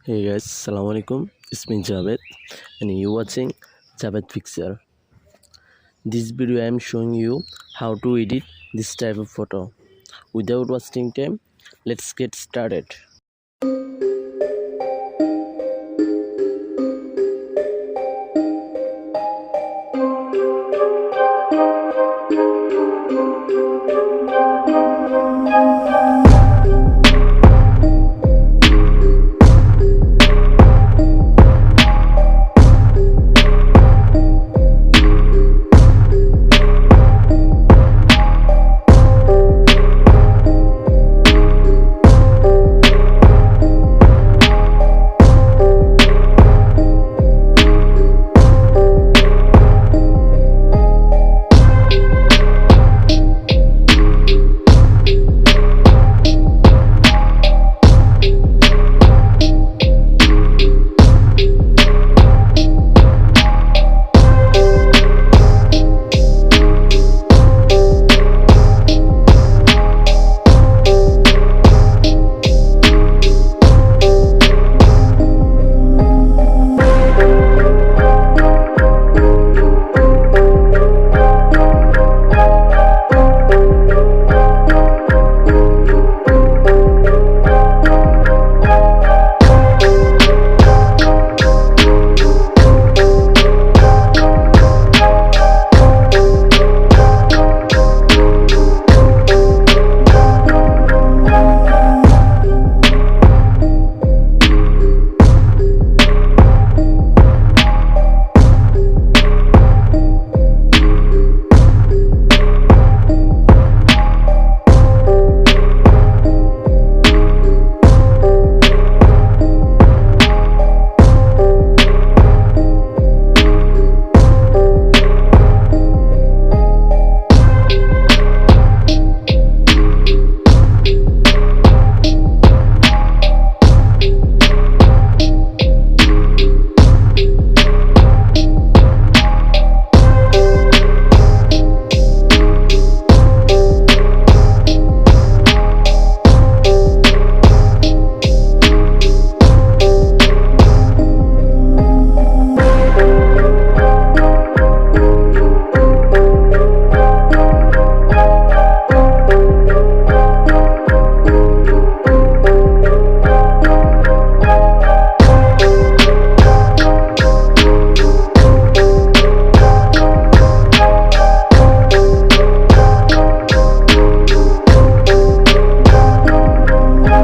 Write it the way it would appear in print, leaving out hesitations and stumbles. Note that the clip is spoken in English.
Hey guys, Assalamu alaikum. It's me Javed and you watching Javed Picture. This video I am showing you how to edit this type of photo. Without wasting time, let's get started.